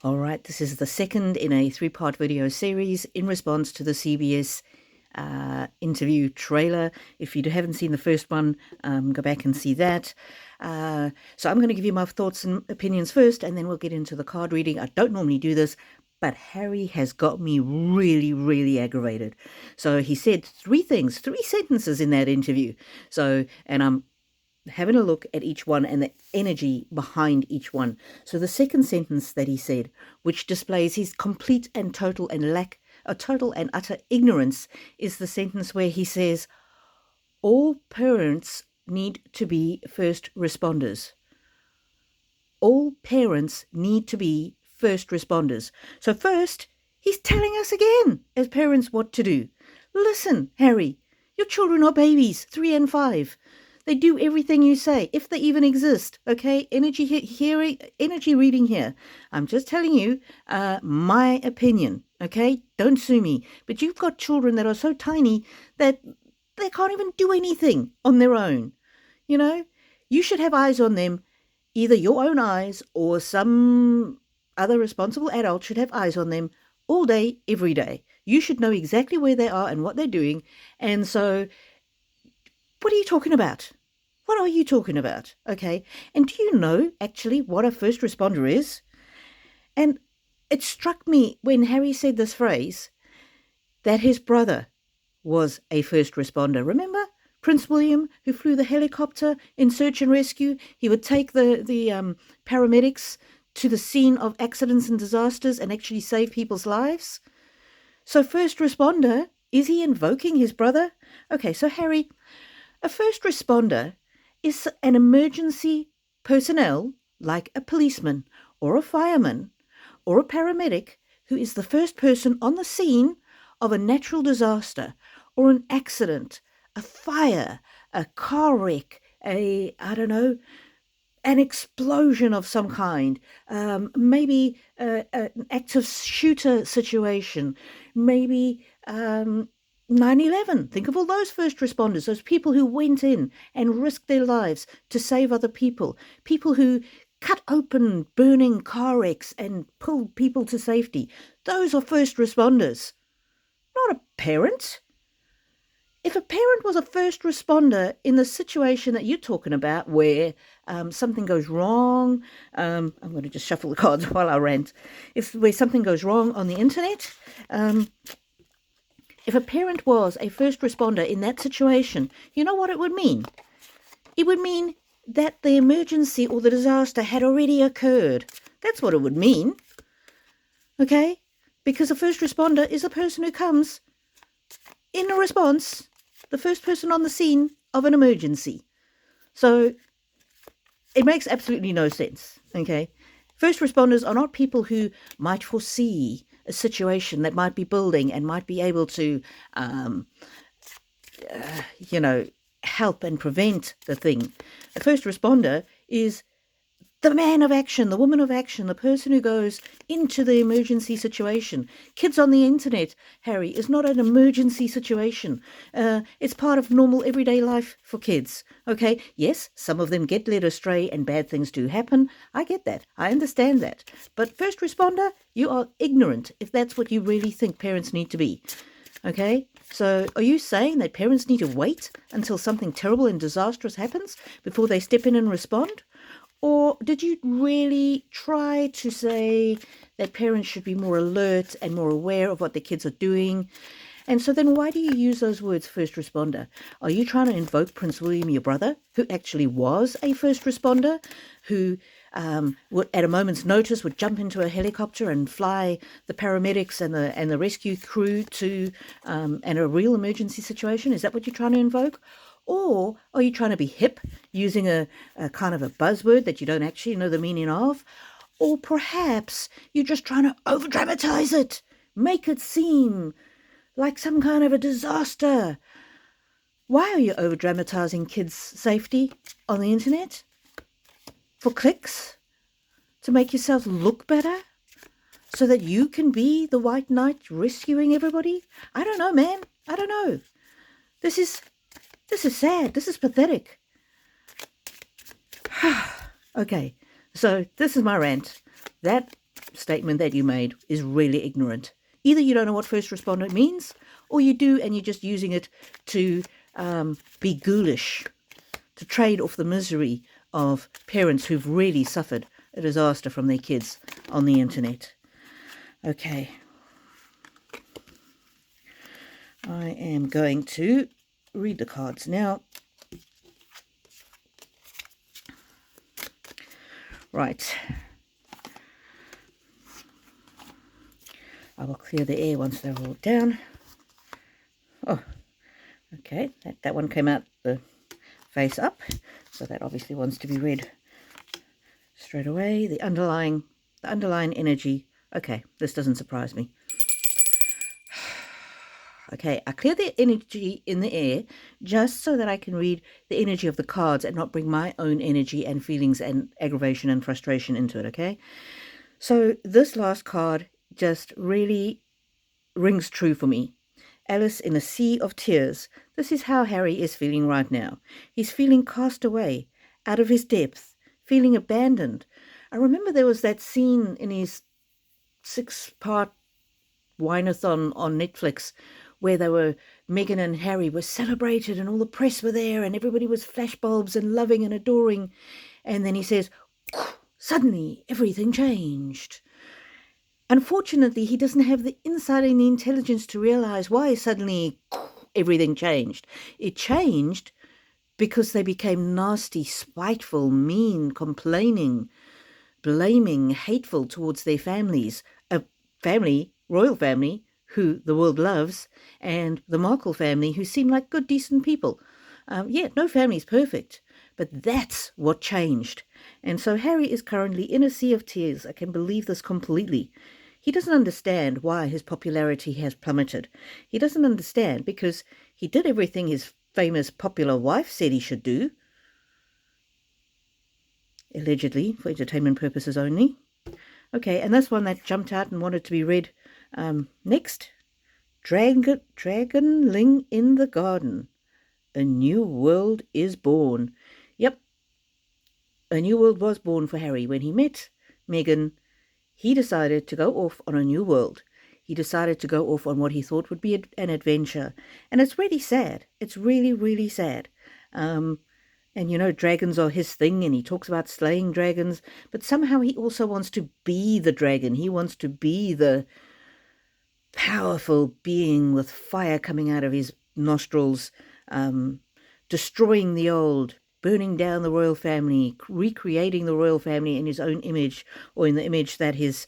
All right, this is the second in a three-part video series in response to the CBS interview trailer. If you haven't seen the first one, go back and see that. So I'm going to give you my thoughts and opinions first, and then we'll get into the card reading. I don't normally do this, but Harry has got me really, really aggravated. So he said three sentences in that interview. And I'm having a look at each one and the energy behind each one. So the second sentence that he said, which displays his complete and total and utter ignorance, is the sentence where he says, all parents need to be first responders. All parents need to be first responders. So first, he's telling us again as parents what to do. Listen, Harry, your children are babies, 3 and 5. They do everything you say, if they even exist, okay? Energy reading here. I'm just telling you my opinion, okay? Don't sue me. But you've got children that are so tiny that they can't even do anything on their own, you know? You should have eyes on them, either your own eyes or some other responsible adult should have eyes on them all day, every day. You should know exactly where they are and what they're doing. And so, what are you talking about? What are you talking about? Okay. And do you know actually what a first responder is? And it struck me when Harry said this phrase that his brother was a first responder. Remember Prince William, who flew the helicopter in search and rescue? He would take the paramedics to the scene of accidents and disasters and actually save people's lives. So first responder, is he invoking his brother? Okay, so Harry, a first responder is an emergency personnel like a policeman or a fireman or a paramedic who is the first person on the scene of a natural disaster or an accident, a fire, a car wreck, an explosion of some kind, maybe an active shooter situation, maybe 9/11. Think of all those first responders, those people who went in and risked their lives to save other people, people who cut open burning car wrecks and pulled people to safety. Those are first responders, not a parent. If a parent was a first responder in the situation that you're talking about where something goes wrong, I'm going to just shuffle the cards while I rant. Where something goes wrong on the internet, if a parent was a first responder in that situation, you know what it would mean? It would mean that the emergency or the disaster had already occurred. That's what it would mean. Okay? Because a first responder is a person who comes in a response, the first person on the scene of an emergency. So it makes absolutely no sense. Okay? First responders are not people who might foresee a situation that might be building and might be able to, help and prevent the thing. A first responder is the man of action, the woman of action, the person who goes into the emergency situation. Kids on the internet, Harry, is not an emergency situation. It's part of normal everyday life for kids. Okay, yes, some of them get led astray and bad things do happen. I get that. I understand that. But first responder, you are ignorant if that's what you really think parents need to be. Okay, so are you saying that parents need to wait until something terrible and disastrous happens before they step in and respond? Or did you really try to say that parents should be more alert and more aware of what their kids are doing? And so then why do you use those words, first responder? Are you trying to invoke Prince William, your brother, who actually was a first responder, who would, at a moment's notice, would jump into a helicopter and fly the paramedics and the rescue crew to a real emergency situation? Is that what you're trying to invoke? Or are you trying to be hip, using a kind of a buzzword that you don't actually know the meaning of? Or perhaps you're just trying to over-dramatize it, make it seem like some kind of a disaster. Why are you over-dramatizing kids' safety on the internet? For clicks? To make yourself look better? So that you can be the white knight rescuing everybody? I don't know, man. I don't know. This is sad. This is pathetic. Okay, so this is my rant. That statement that you made is really ignorant. Either you don't know what first responder means, or you do and you're just using it to be ghoulish, to trade off the misery of parents who've really suffered a disaster from their kids on the internet. Okay. I am going to read the cards now. Right. I will clear the air once they're all down. Oh, okay. That one came out the face up, so that obviously wants to be read straight away. The underlying energy. Okay, this doesn't surprise me. Okay, I clear the energy in the air just so that I can read the energy of the cards and not bring my own energy and feelings and aggravation and frustration into it, okay? So this last card just really rings true for me. Alice in a sea of tears. This is how Harry is feeling right now. He's feeling cast away, out of his depth, feeling abandoned. I remember there was that scene in his 6-part Wine-a-thon on Netflix where Meghan and Harry were celebrated and all the press were there and everybody was flashbulbs and loving and adoring. And then he says, suddenly everything changed. Unfortunately, he doesn't have the insight and the intelligence to realize why suddenly everything changed. It changed because they became nasty, spiteful, mean, complaining, blaming, hateful towards their families. A family, royal family, who the world loves, and the Markle family, who seem like good, decent people. No family's perfect, but that's what changed. And so Harry is currently in a sea of tears. I can believe this completely. He doesn't understand why his popularity has plummeted. He doesn't understand because he did everything his famous popular wife said he should do, allegedly, for entertainment purposes only. Okay, and this one that jumped out and wanted to be read next. Dragonling in the garden. A new world is born. Yep, a new world was born for Harry. When he met Meghan, he decided to go off on a new world. He decided to go off on what he thought would be an adventure. And it's really sad. It's really, really sad. And dragons are his thing, and he talks about slaying dragons, but somehow he also wants to be the dragon. He wants to be the powerful being with fire coming out of his nostrils, destroying the old, burning down the royal family, recreating the royal family in his own image, or in the image that his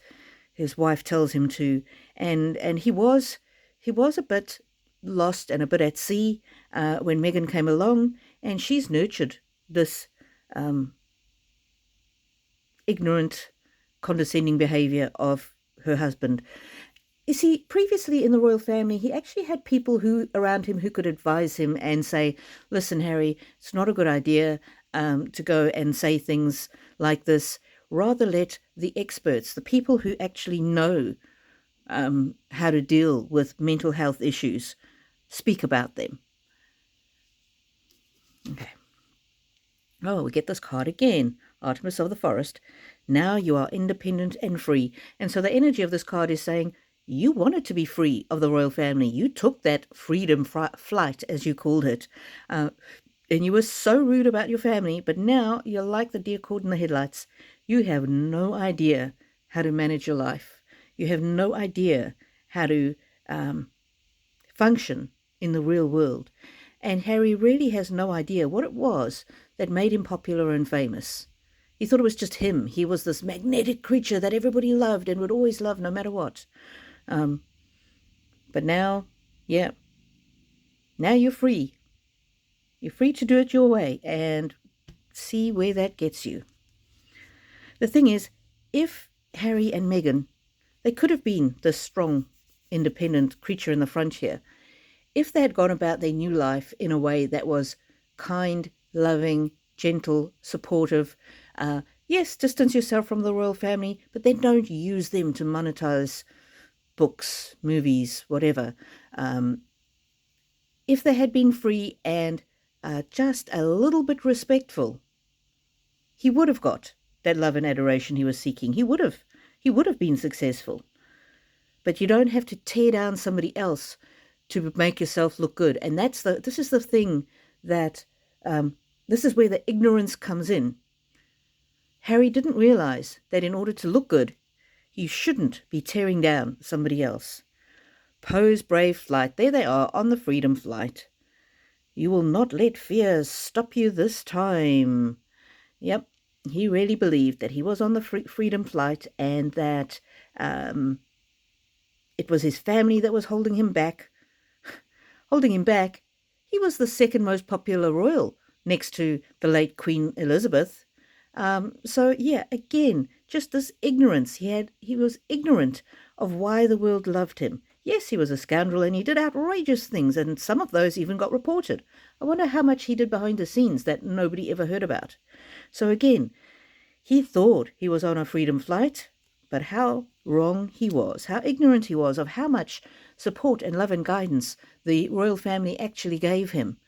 wife tells him to. And he was a bit lost and a bit at sea when Meghan came along, and she's nurtured this ignorant, condescending behavior of her husband. You see, previously in the royal family, he actually had people around him who could advise him and say, listen, Harry, it's not a good idea to go and say things like this. Rather let the experts, the people who actually know how to deal with mental health issues, speak about them. Okay. Oh, we get this card again. Artemis of the Forest. Now you are independent and free. And so the energy of this card is saying, you wanted to be free of the royal family. You took that freedom flight, as you called it. And you were so rude about your family, but now you're like the deer caught in the headlights. You have no idea how to manage your life. You have no idea how to function in the real world. And Harry really has no idea what it was that made him popular and famous. He thought it was just him. He was this magnetic creature that everybody loved and would always love no matter what. But now you're free. You're free to do it your way and see where that gets you. The thing is, if Harry and Meghan, they could have been this strong, independent creature in the frontier, if they had gone about their new life in a way that was kind, loving, gentle, supportive. Yes, distance yourself from the royal family, but then don't use them to monetize books, movies, whatever. If they had been free and just a little bit respectful, he would have got that love and adoration he was seeking. He would have. he would have been successful. But you don't have to tear down somebody else to make yourself look good. And this is the thing that, this is where the ignorance comes in. Harry didn't realize that in order to look good, you shouldn't be tearing down somebody else. Poe's brave flight. There they are on the freedom flight. You will not let fear stop you this time. Yep, he really believed that he was on the freedom flight, and that it was his family that was holding him back. Holding him back? He was the second most popular royal, next to the late Queen Elizabeth. So yeah, again, just this ignorance. He was ignorant of why the world loved him. Yes, he was a scoundrel and he did outrageous things, and some of those even got reported. I wonder how much he did behind the scenes that nobody ever heard about. So again, he thought he was on a freedom flight, but how wrong he was, how ignorant he was of how much support and love and guidance the royal family actually gave him.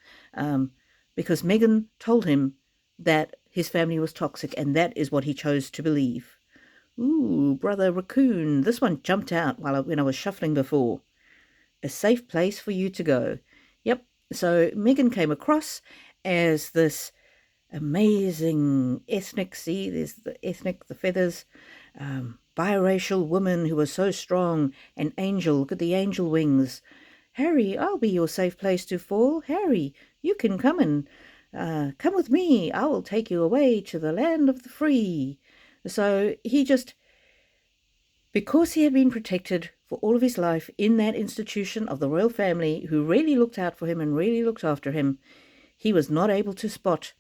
Because Meghan told him that his family was toxic, and that is what he chose to believe. Ooh, Brother Raccoon. This one jumped out when I was shuffling before. A safe place for you to go. Yep, so Meghan came across as this amazing ethnic, see, there's the ethnic, the feathers, biracial woman who was so strong, an angel, look at the angel wings. Harry, I'll be your safe place to fall. Harry, you can come with me. I will take you away to the land of the free. So because he had been protected for all of his life in that institution of the royal family, who really looked out for him and really looked after him, he was not able to spot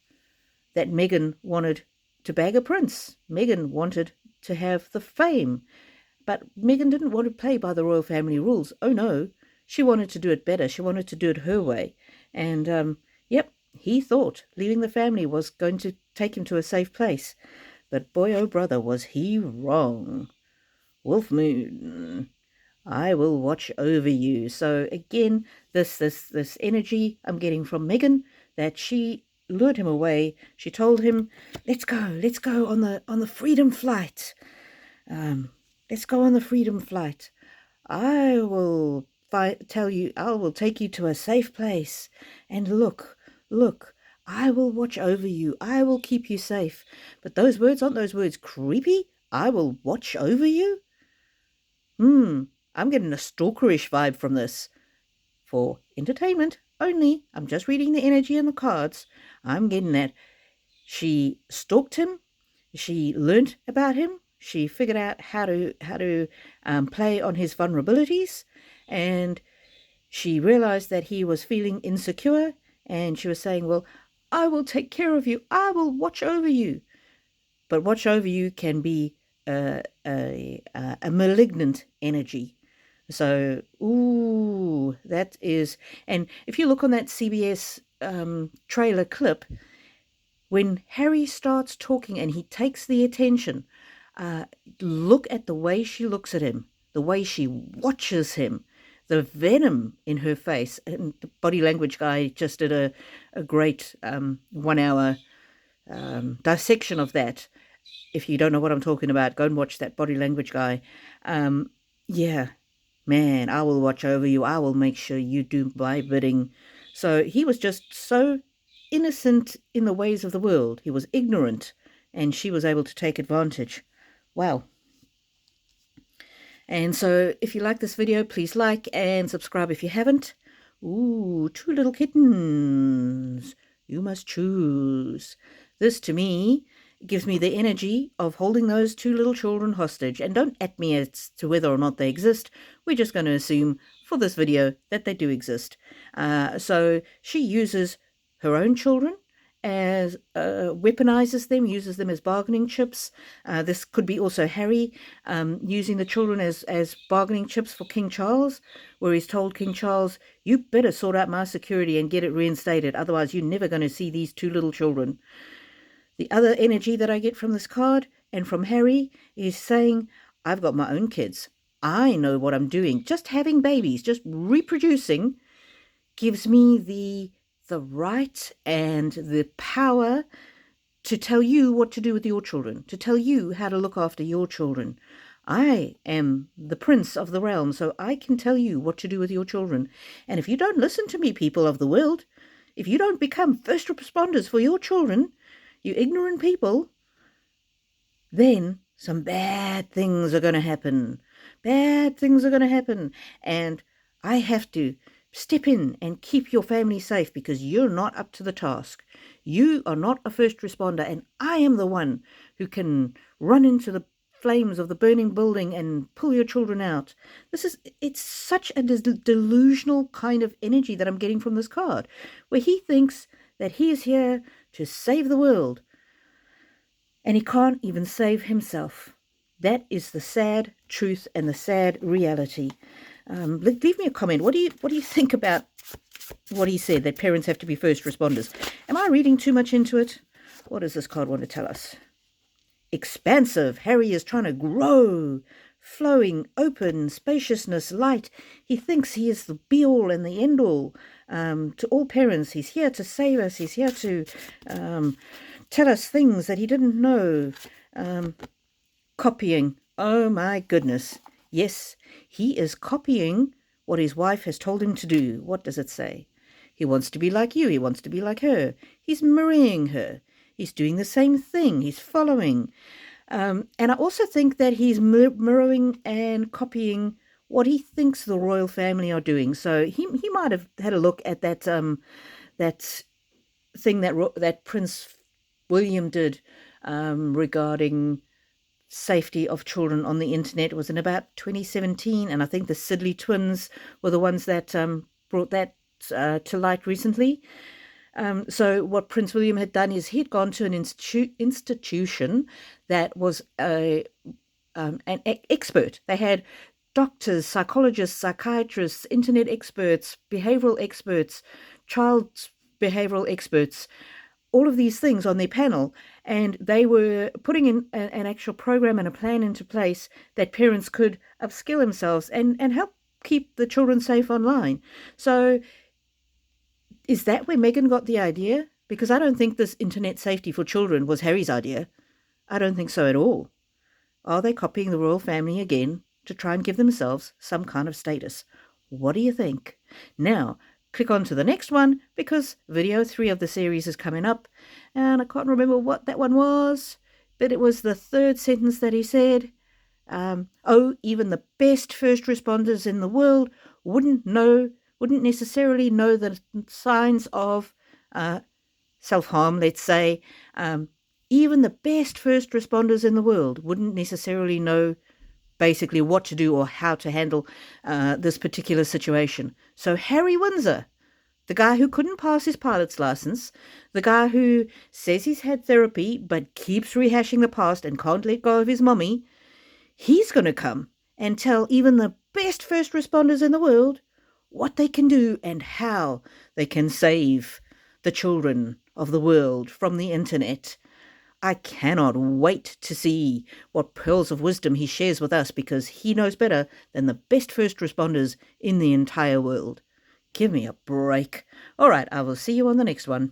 that Meghan wanted to bag a prince. Meghan wanted to have the fame. But Meghan didn't want to play by the royal family rules. Oh no, she wanted to do it better. She wanted to do it her way. And yep, he thought leaving the family was going to take him to a safe place. But boy, oh brother, was he wrong. Wolf Moon, I will watch over you. So again, this energy I'm getting from Meghan, that she lured him away. She told him, let's go on the freedom flight. Let's go on the freedom flight. I will take you to a safe place. And look, I will watch over you. I will keep you safe. But aren't those words creepy? I will watch over you? I'm getting a stalkerish vibe from this. For entertainment only. I'm just reading the energy and the cards. I'm getting that. She stalked him. She learnt about him. She figured out how to play on his vulnerabilities. And she realized that he was feeling insecure. And she was saying, well, I will take care of you. I will watch over you. But watch over you can be a malignant energy. So, ooh, that is... And if you look on that CBS trailer clip, when Harry starts talking and he takes the attention, look at the way she looks at him, the way she watches him, the venom in her face. And the body language guy just did a great 1 hour dissection of that. If you don't know what I'm talking about, go and watch that body language guy. Yeah, man, I will watch over you. I will make sure you do my bidding. So he was just so innocent in the ways of the world. He was ignorant, and she was able to take advantage. Wow. And so if you like this video, please like and subscribe if you haven't. Ooh, 2 little kittens. You must choose. This, to me, gives me the energy of holding those 2 little children hostage. And don't at me as to whether or not they exist. We're just going to assume for this video that they do exist. So she uses her own children as weaponizes them, uses them as bargaining chips. This could be also Harry using the children as bargaining chips for King Charles, where he's told King Charles, you better sort out my security and get it reinstated, otherwise you're never going to see these 2 little children. The other energy that I get from this card and from Harry is saying, I've got my own kids. I know what I'm doing. Just having babies, just reproducing, gives me the right and the power to tell you what to do with your children, to tell you how to look after your children. I am the prince of the realm, so I can tell you what to do with your children. And if you don't listen to me, people of the world, if you don't become first responders for your children, you ignorant people, then some bad things are going to happen. Bad things are going to happen. And I have to step in and keep your family safe because you're not up to the task. You are not a first responder, and I am the one who can run into the flames of the burning building and pull your children out. It's such a delusional kind of energy that I'm getting from this card, where he thinks that he is here to save the world, and he can't even save himself. That is the sad truth and the sad reality. Leave me a comment. What do you think about what he said, that parents have to be first responders? Am I reading too much into it? What does this card want to tell us? Expansive. Harry is trying to grow. Flowing, open, spaciousness, light. He thinks he is the be-all and the end-all to all parents. He's here to save us. He's here to tell us things that he didn't know. Copying. Oh my goodness. Yes, he is copying what his wife has told him to do. What does it say? He wants to be like you. He wants to be like her. He's mirroring her. He's doing the same thing. He's following. And I also think that he's mirroring and copying what he thinks the royal family are doing. So he might have had a look at that that thing that Prince William did regarding safety of children on the internet. It was in about 2017, and I think the Sidley twins were the ones that brought that to light recently. So what Prince William had done is he'd gone to an institution that was an expert. They had doctors, psychologists, psychiatrists, internet experts, behavioral experts, child behavioral experts, all of these things on their panel, and they were putting in an actual program and a plan into place that parents could upskill themselves and help keep the children safe online. So is that where Meghan got the idea? Because I don't think this internet safety for children was Harry's idea. I don't think so at all. Are they copying the royal family again to try and give themselves some kind of status? What do you think? Now, click on to the next one, because video 3 of the series is coming up, and I can't remember what that one was, but it was the third sentence that he said. Even the best first responders in the world wouldn't necessarily know the signs of self-harm, let's say. Even the best first responders in the world wouldn't necessarily know basically what to do or how to handle this particular situation. So Harry Windsor, the guy who couldn't pass his pilot's license, the guy who says he's had therapy but keeps rehashing the past and can't let go of his mommy, he's going to come and tell even the best first responders in the world what they can do and how they can save the children of the world from the internet. I cannot wait to see what pearls of wisdom he shares with us, because he knows better than the best first responders in the entire world. Give me a break. All right, I will see you on the next one.